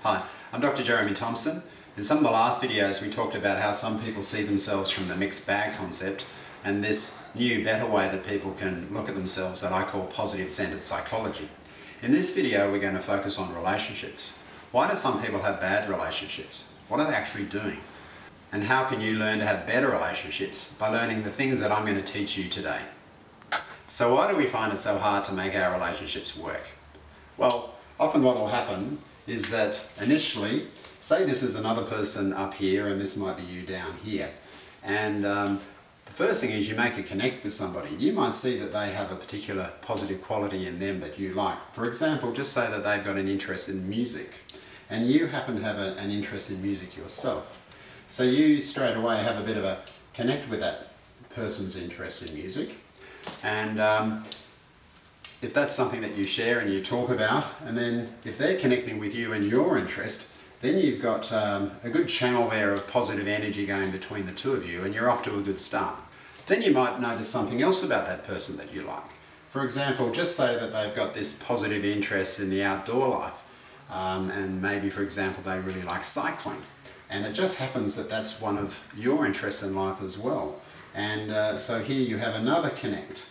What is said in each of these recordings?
Hi, I'm Dr. Jeremy Thompson. In some of the last videos we talked about how some people see themselves from the mixed bag concept and this new, better way that people can look at themselves that I call positive-centered psychology. In this video we're going to focus on relationships. Why do some people have bad relationships? What are they actually doing? And how can you learn to have better relationships by learning the things that I'm going to teach you today? So why do we find it so hard to make our relationships work? Well, often what will happen is that initially, say this is another person up here and this might be you down here. And the first thing is you make a connect with somebody. You might see that they have a particular positive quality in them that you like. For example, just say that they've got an interest in music and you happen to have an interest in music yourself. So you straight away have a bit of a connect with that person's interest in music. And if that's something that you share and you talk about, and then if they're connecting with you and your interest, then you've got a good channel there of positive energy going between the two of you and you're off to a good start. Then you might notice something else about that person that you like. For example, just say that they've got this positive interest in the outdoor life and maybe, for example, they really like cycling. And it just happens that that's one of your interests in life as well. And so here you have another connect.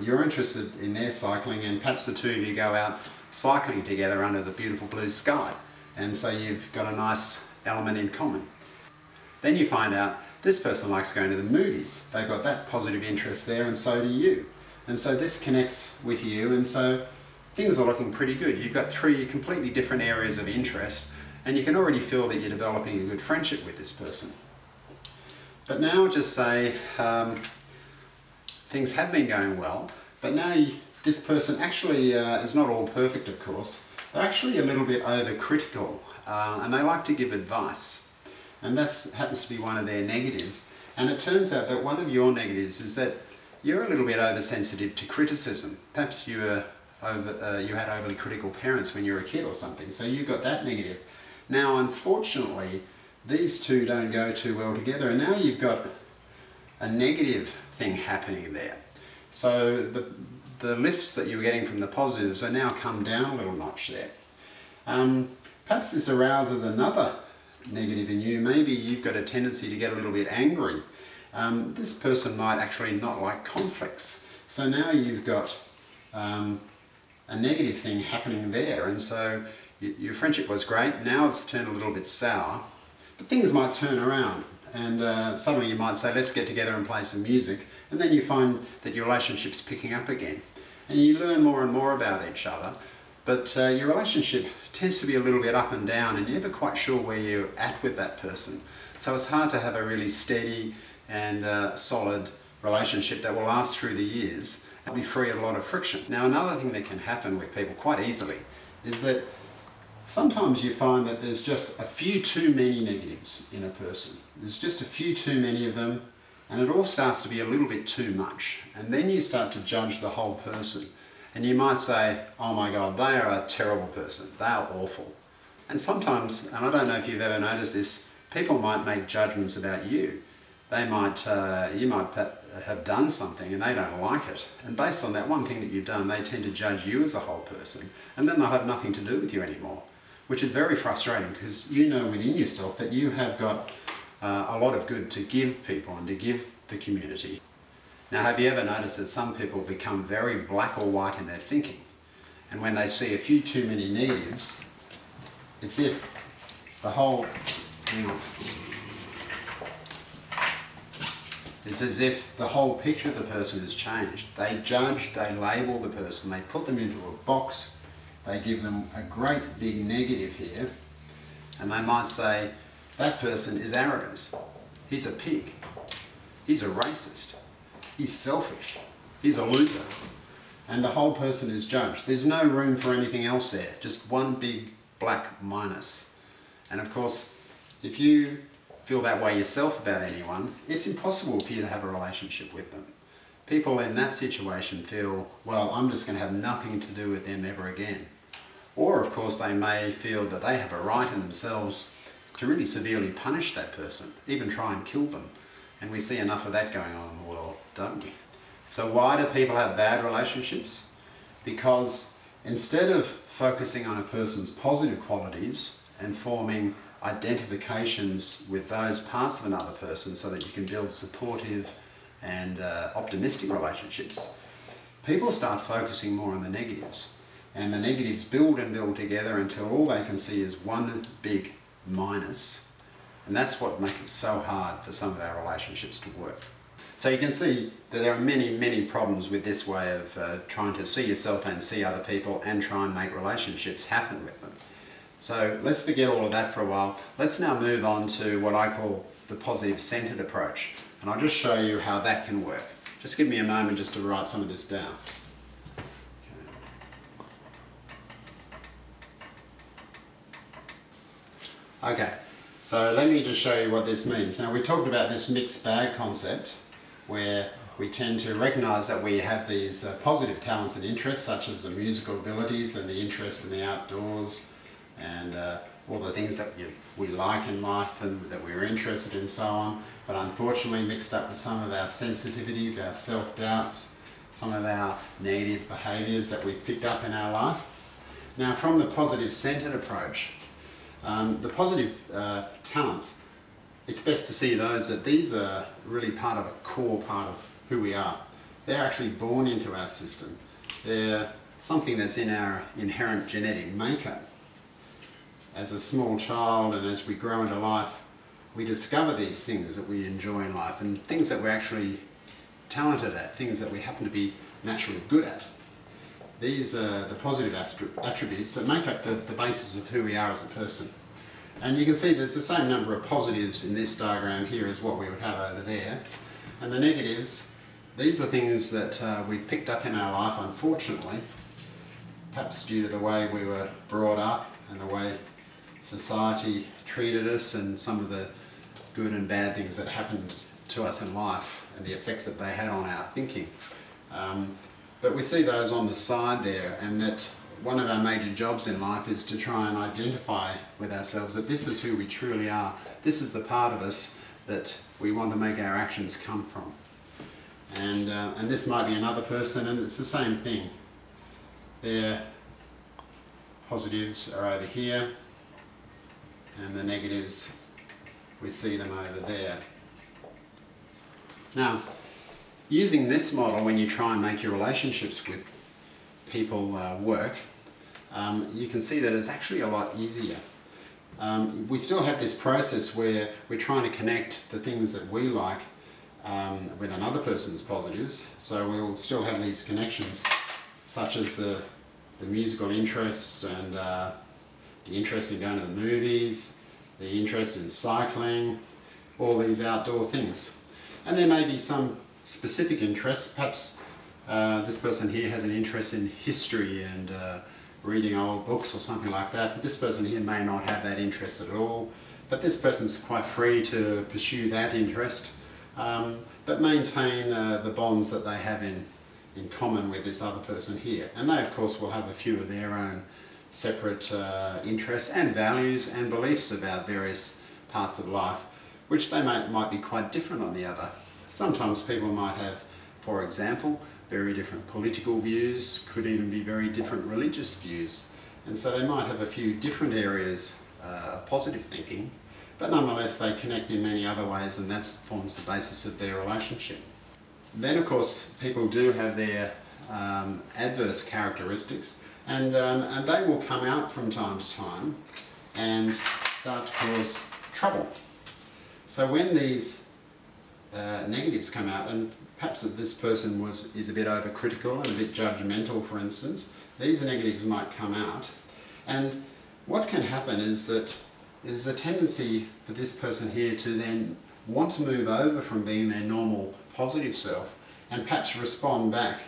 You're interested in their cycling and perhaps the two of you go out cycling together under the beautiful blue sky. And so you've got a nice element in common. Then you find out this person likes going to the movies. They've got that positive interest there and so do you. And so this connects with you and so things are looking pretty good. You've got three completely different areas of interest and you can already feel that you're developing a good friendship with this person. But now just say things have been going well, but now this person actually is not all perfect, of course. They're actually a little bit overcritical and they like to give advice. And that happens to be one of their negatives. And it turns out that one of your negatives is that you're a little bit oversensitive to criticism. Perhaps you had overly critical parents when you were a kid or something, so you got that negative. Now, unfortunately, these two don't go too well together, and now you've got a negative thing happening there. So the lifts that you were getting from the positives are now come down a little notch there. Perhaps this arouses another negative in you. Maybe you've got a tendency to get a little bit angry. This person might actually not like conflicts. So now you've got a negative thing happening there, and so your friendship was great, now it's turned a little bit sour, but things might turn around. And suddenly you might say, let's get together and play some music, and then you find that your relationship's picking up again. And you learn more and more about each other, but your relationship tends to be a little bit up and down, and you're never quite sure where you're at with that person. So it's hard to have a really steady and solid relationship that will last through the years and be free of a lot of friction. Now, another thing that can happen with people quite easily is that sometimes you find that there's just a few too many negatives in a person. There's just a few too many of them and it all starts to be a little bit too much. And then you start to judge the whole person. And you might say, oh my God, they are a terrible person. They are awful. And sometimes, and I don't know if you've ever noticed this, people might make judgments about you. They might, you might have done something and they don't like it. And based on that one thing that you've done, they tend to judge you as a whole person. And then they'll have nothing to do with you anymore, which is very frustrating because you know within yourself that you have got a lot of good to give people and to give the community. Now, have you ever noticed that some people become very black or white in their thinking? And when they see a few too many negatives, it's if the whole... It's as if the whole picture of the person has changed. They judge, they label the person, they put them into a box, they give them a great big negative here, and they might say, that person is arrogant, he's a pig, he's a racist, he's selfish, he's a loser. And the whole person is judged. There's no room for anything else there, just one big black minus. And of course, if you feel that way yourself about anyone, it's impossible for you to have a relationship with them. People in that situation feel, well, I'm just going to have nothing to do with them ever again. Or of course they may feel that they have a right in themselves to really severely punish that person, even try and kill them. And we see enough of that going on in the world, don't we? So why do people have bad relationships? Because Instead of focusing on a person's positive qualities and forming identifications with those parts of another person so that you can build supportive and optimistic relationships, people start focusing more on the negatives. And the negatives build and build together until all they can see is one big minus. And that's what makes it so hard for some of our relationships to work. So you can see that there are many problems with this way of trying to see yourself and see other people and try and make relationships happen with them. So let's forget all of that for a while. Let's now move on to what I call the positive centered approach. And I'll just show you how that can work. Just give me a moment just to write some of this down. Okay, so let me just show you what this means. Now, we talked about this mixed bag concept where we tend to recognise that we have these positive talents and interests, such as the musical abilities and the interest in the outdoors and all the things that we like in life and that we're interested in and so on, but unfortunately mixed up with some of our sensitivities, our self-doubts, some of our negative behaviours that we've picked up in our life. Now, from the positive centred approach, the positive talents, it's best to see those that these are really part of a core part of who we are. They're actually born into our system. They're something that's in our inherent genetic makeup. As a small child and as we grow into life, we discover these things that we enjoy in life and things that we're actually talented at, things that we happen to be naturally good at. These are the positive attributes that make up the basis of who we are as a person. And you can see there's the same number of positives in this diagram here as what we would have over there. And the negatives, these are things that we picked up in our life, unfortunately, perhaps due to the way we were brought up and the way society treated us and some of the good and bad things that happened to us in life and the effects that they had on our thinking. But we see those on the side there, and that one of our major jobs in life is to try and identify with ourselves that this is who we truly are. This is the part of us that we want to make our actions come from. And this might be another person, and it's the same thing. Their positives are over here, and the negatives, we see them over there. Now, using this model when you try and make your relationships with people work, you can see that it's actually a lot easier. We still have this process where we're trying to connect the things that we like with another person's positives, so we'll still have these connections such as the musical interests and the interest in going to the movies, the interest in cycling, all these outdoor things. And there may be some specific interests. Perhaps this person here has an interest in history and reading old books or something like that. This person here may not have that interest at all, but this person's quite free to pursue that interest, but maintain the bonds that they have in common with this other person here. And they of course will have a few of their own separate interests and values and beliefs about various parts of life, which they might be quite different on the other. Sometimes people might have, for example, very different political views, could even be very different religious views, and so they might have a few different areas of positive thinking, but nonetheless they connect in many other ways, and that forms the basis of their relationship. Then of course people do have their adverse characteristics, and they will come out from time to time and start to cause trouble. So when these negatives come out, and perhaps that this person is a bit overcritical and a bit judgmental, for instance, these negatives might come out. And what can happen is that there's a tendency for this person here to then want to move over from being their normal positive self and perhaps respond back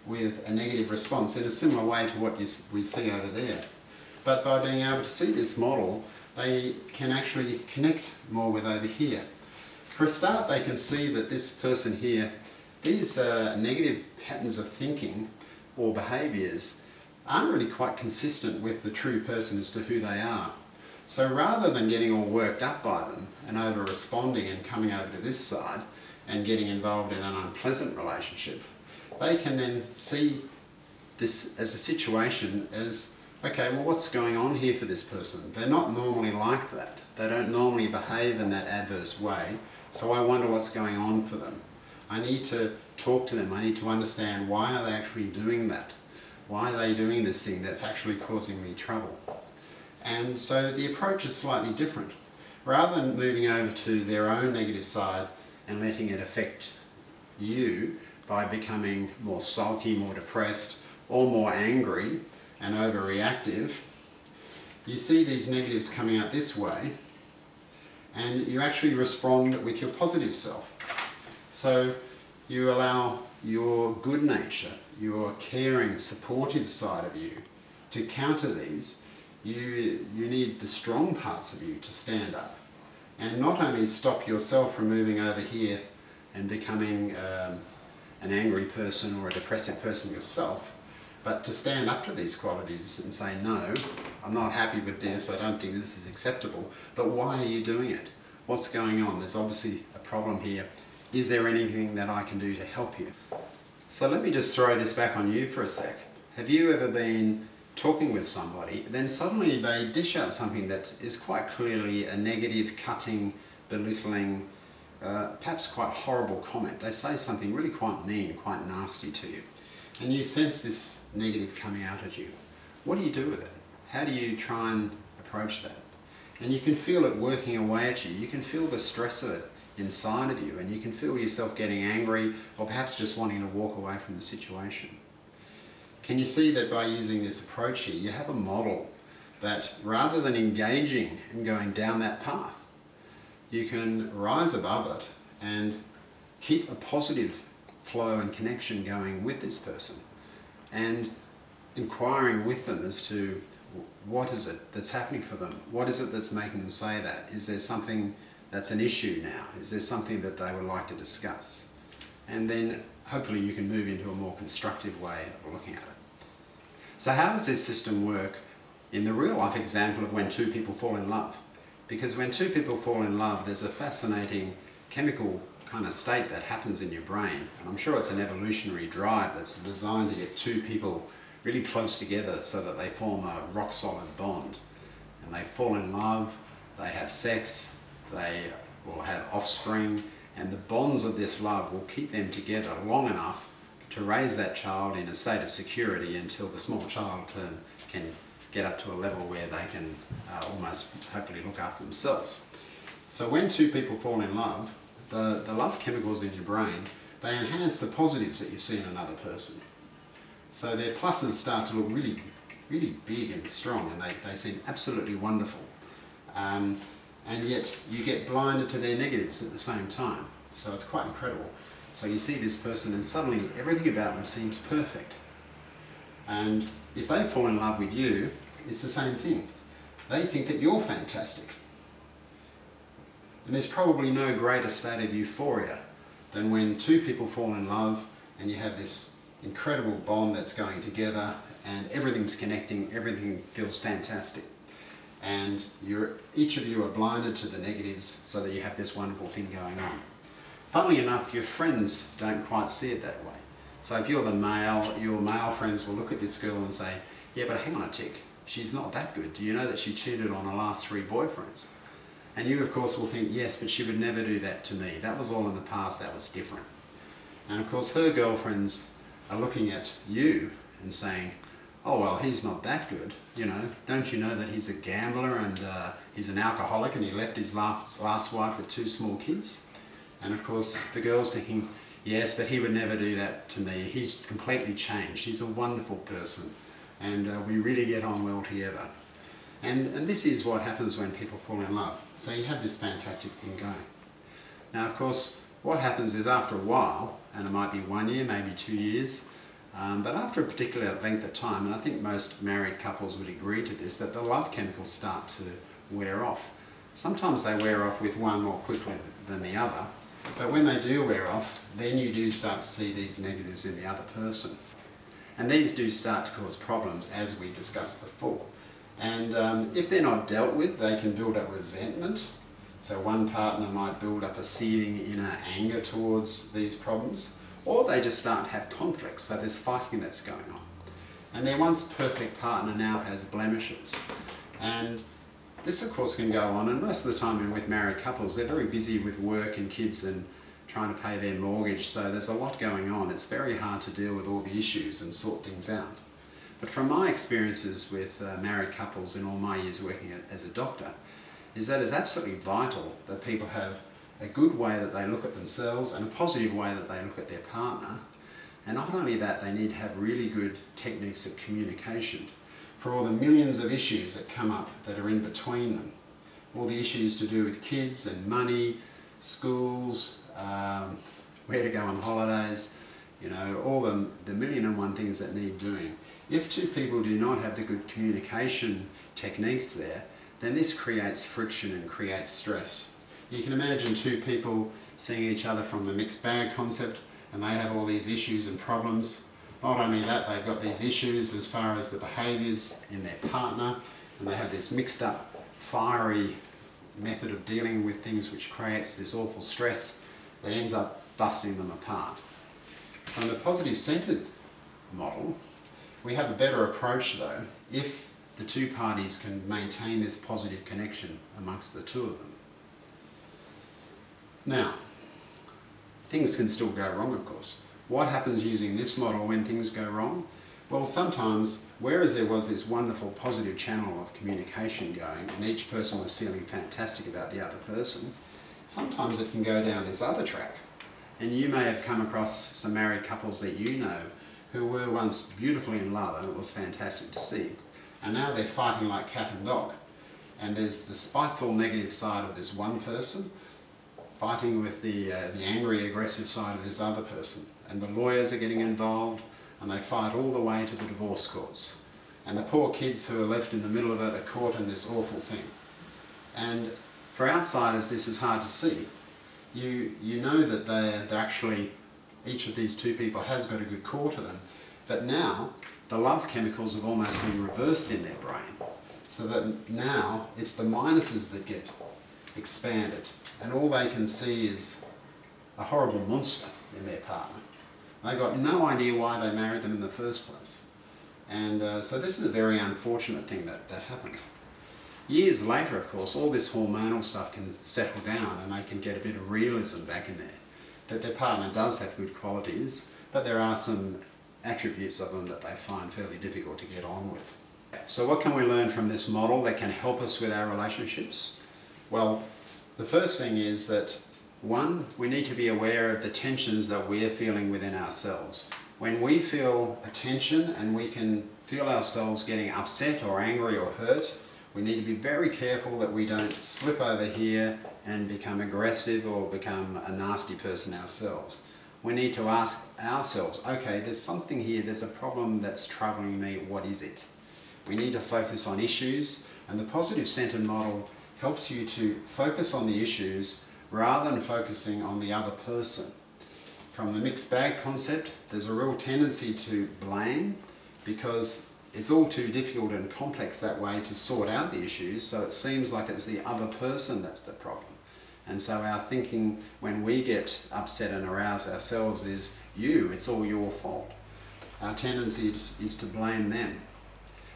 with a negative response in a similar way to what we see over there. But by being able to see this model, they can actually connect more with over here. For a start, they can see that this person here, these negative patterns of thinking or behaviours aren't really quite consistent with the true person as to who they are. So rather than getting all worked up by them and over responding and coming over to this side and getting involved in an unpleasant relationship, they can then see this as a situation as, okay, well, what's going on here for this person? They're not normally like that. They don't normally behave in that adverse way, so I wonder what's going on for them. I need to talk to them. I need to understand, why are they actually doing that? Why are they doing this thing that's actually causing me trouble? And so the approach is slightly different. Rather than moving over to their own negative side and letting it affect you by becoming more sulky, more depressed, or more angry and overreactive, you see these negatives coming out this way, and you actually respond with your positive self. So you allow your good nature, your caring, supportive side of you to counter these. You need the strong parts of you to stand up and not only stop yourself from moving over here and becoming an angry person or a depressive person yourself, but to stand up to these qualities and say, no, I'm not happy with this, I don't think this is acceptable, but why are you doing it? What's going on? There's obviously a problem here. Is there anything that I can do to help you? So let me just throw this back on you for a sec. Have you ever been talking with somebody, then suddenly they dish out something that is quite clearly a negative, cutting, belittling, perhaps quite horrible comment? They say something really quite mean, quite nasty to you, and you sense this negative coming out at you. What do you do with it? How do you try and approach that? And you can feel it working away at you. You can feel the stress of it inside of you, and you can feel yourself getting angry or perhaps just wanting to walk away from the situation. Can you see that by using this approach here, you have a model that rather than engaging and going down that path, you can rise above it and keep a positive flow and connection going with this person and inquiring with them as to what is it that's happening for them? What is it that's making them say that? Is there something that's an issue now? Is there something that they would like to discuss? And then hopefully you can move into a more constructive way of looking at it. So how does this system work in the real life example of when two people fall in love? Because when two people fall in love, there's a fascinating chemical kind of state that happens in your brain. And I'm sure it's an evolutionary drive that's designed to get two people really close together so that they form a rock solid bond. And they fall in love, they have sex, they will have offspring, and the bonds of this love will keep them together long enough to raise that child in a state of security until the small child can get up to a level where they can almost hopefully look after themselves. So when two people fall in love, the love chemicals in your brain, they enhance the positives that you see in another person. So their pluses start to look really, really big and strong, and they seem absolutely wonderful. And yet you get blinded to their negatives at the same time. So it's quite incredible. So you see this person and suddenly everything about them seems perfect. And if they fall in love with you, it's the same thing. They think that you're fantastic. And there's probably no greater state of euphoria than when two people fall in love and you have this incredible bond that's going together and everything's connecting, everything feels fantastic. And each of you are blinded to the negatives so that you have this wonderful thing going on. Funnily enough, your friends don't quite see it that way. So if you're the male, your male friends will look at this girl and say, yeah, but hang on a tick, she's not that good. Do you know that she cheated on her last 3 boyfriends? And you, of course, will think, yes, but she would never do that to me. That was all in the past, that was different. And of course, her girlfriends are looking at you and saying, oh, well, he's not that good, you know. Don't you know that he's a gambler and he's an alcoholic and he left his last wife with 2 small kids? And of course, the girl's thinking, yes, but he would never do that to me. He's completely changed. He's a wonderful person and we really get on well together. And this is what happens when people fall in love. So you have this fantastic thing going. Now, of course, what happens is after a while, and it might be 1 year, maybe 2 years, but after a particular length of time, and I think most married couples would agree to this, that the love chemicals start to wear off. Sometimes they wear off with one more quickly than the other, but when they do wear off, then you do start to see these negatives in the other person. And these do start to cause problems, as we discussed before. And if they're not dealt with, they can build up resentment. So one partner might build up a seething inner anger towards these problems, or they just start to have conflicts, so there's fighting that's going on. and their once perfect partner now has blemishes. And this of course can go on, and most of the time with married couples, they're very busy with work and kids and trying to pay their mortgage, so there's a lot going on. It's very hard to deal with all the issues and sort things out. But from my experiences with married couples in all my years working as a doctor, is that it's absolutely vital that people have a good way that they look at themselves and a positive way that they look at their partner. And not only that, they need to have really good techniques of communication for all the millions of issues that come up that are in between them. All the issues to do with kids and money, schools, where to go on holidays, you know, all the million and one things that need doing. If two people do not have the good communication techniques there, then this creates friction and creates stress. You can imagine two people seeing each other from the mixed bag concept, and they have all these issues and problems. Not only that, they've got these issues as far as the behaviours in their partner, and they have this mixed up, fiery method of dealing with things which creates this awful stress that ends up busting them apart. From the positive centred model, we have a better approach though if the two parties can maintain this positive connection amongst the two of them. Now, things can still go wrong, of course. What happens using this model when things go wrong? Well, sometimes, whereas there was this wonderful positive channel of communication going and each person was feeling fantastic about the other person, sometimes it can go down this other track. And you may have come across some married couples that you know who were once beautifully in love, and it was fantastic to see. And now they're fighting like cat and dog. And there's the spiteful negative side of this one person fighting with the angry aggressive side of this other person. And the lawyers are getting involved, and they fight all the way to the divorce courts. And the poor kids who are left in the middle of it are caught in this awful thing. And for outsiders this is hard to see. You know that they're actually, each of these two people has got a good core to them, but now the love chemicals have almost been reversed in their brain, so that now it's the minuses that get expanded, and all they can see is a horrible monster in their partner. They've got no idea why they married them in the first place. And so this is a very unfortunate thing that happens. Years later, of course, all this hormonal stuff can settle down and they can get a bit of realism back in there, that their partner does have good qualities, but there are some attributes of them that they find fairly difficult to get on with. So what can we learn from this model that can help us with our relationships? Well, the first thing is that, one, we need to be aware of the tensions that we're feeling within ourselves. When we feel a tension and we can feel ourselves getting upset or angry or hurt, we need to be very careful that we don't slip over here and become aggressive or become a nasty person ourselves. We need to ask ourselves, okay, there's something here, there's a problem that's troubling me, what is it? We need to focus on issues, and the positive centered model helps you to focus on the issues rather than focusing on the other person. From the mixed bag concept, there's a real tendency to blame because it's all too difficult and complex that way to sort out the issues, so it seems like it's the other person that's the problem. And so our thinking when we get upset and arouse ourselves is, it's all your fault. Our tendency is to blame them.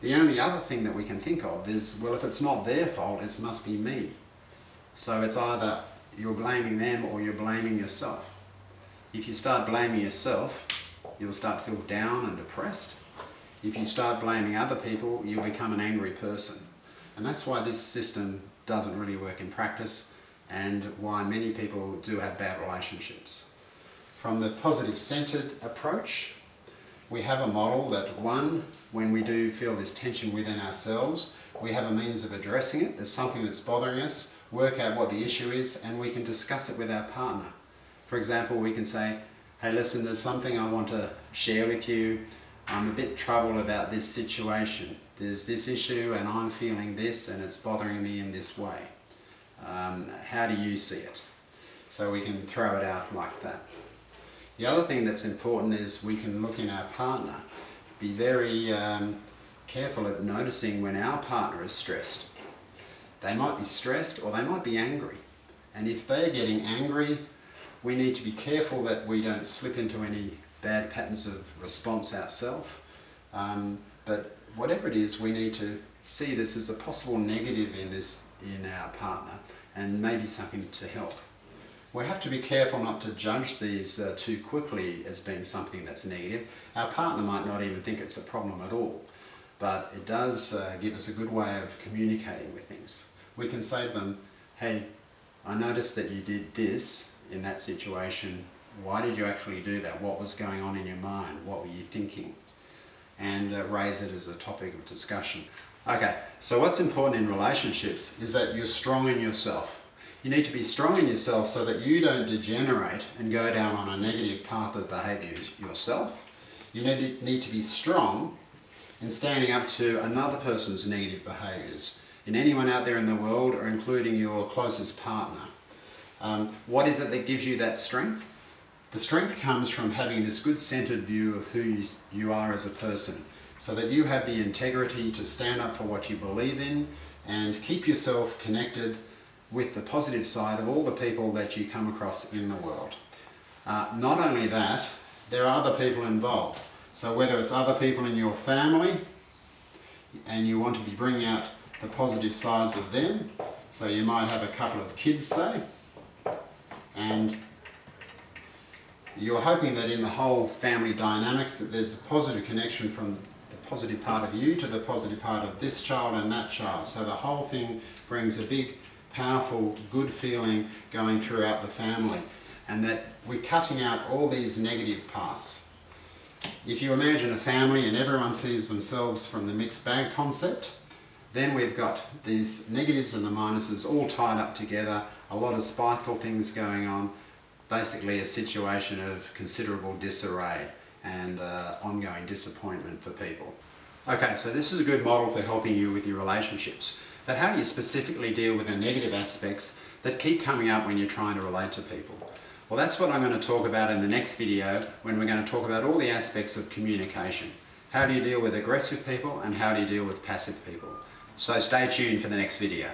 The only other thing that we can think of is, well, if it's not their fault, it must be me. So it's either you're blaming them or you're blaming yourself. If you start blaming yourself, you'll start to feel down and depressed. If you start blaming other people, you'll become an angry person. And that's why this system doesn't really work in practice, and why many people do have bad relationships. From the positive centered approach, we have a model that, one, when we do feel this tension within ourselves, we have a means of addressing it. There's something that's bothering us, work out what the issue is, and we can discuss it with our partner. For example, we can say, hey, listen, there's something I want to share with you. I'm a bit troubled about this situation. There's this issue and I'm feeling this and it's bothering me in this way. How do you see it? So we can throw it out like that. The other thing that's important is we can look in our partner, be very careful at noticing when our partner is stressed. They might be stressed or they might be angry. And if they're getting angry, we need to be careful that we don't slip into any bad patterns of response ourselves. But whatever it is, we need to see this as a possible negative in our partner, and maybe something to help. We have to be careful not to judge these too quickly as being something that's negative. Our partner might not even think it's a problem at all, but it does give us a good way of communicating with things. We can say to them, hey, I noticed that you did this in that situation. Why did you actually do that? What was going on in your mind? What were you thinking? And raise it as a topic of discussion. Okay, so what's important in relationships is that you're strong in yourself. You need to be strong in yourself so that you don't degenerate and go down on a negative path of behaviour yourself. You need to be strong in standing up to another person's negative behaviours, in anyone out there in the world, or including your closest partner. What is it that gives you that strength? The strength comes from having this good centered view of who you are as a person, so that you have the integrity to stand up for what you believe in and keep yourself connected with the positive side of all the people that you come across in the world. Not only that, there are other people involved. So whether it's other people in your family and you want to be bringing out the positive sides of them, so you might have a couple of kids, say, and you're hoping that in the whole family dynamics that there's a positive connection from the positive part of you to the positive part of this child and that child. So the whole thing brings a big, powerful, good feeling going throughout the family, and that we're cutting out all these negative paths. If you imagine a family and everyone sees themselves from the mixed bag concept, then we've got these negatives and the minuses all tied up together, a lot of spiteful things going on, basically a situation of considerable disarray and ongoing disappointment for people. Okay, so this is a good model for helping you with your relationships. But how do you specifically deal with the negative aspects that keep coming up when you're trying to relate to people? Well, that's what I'm going to talk about in the next video, when we're going to talk about all the aspects of communication. How do you deal with aggressive people and how do you deal with passive people? So stay tuned for the next video.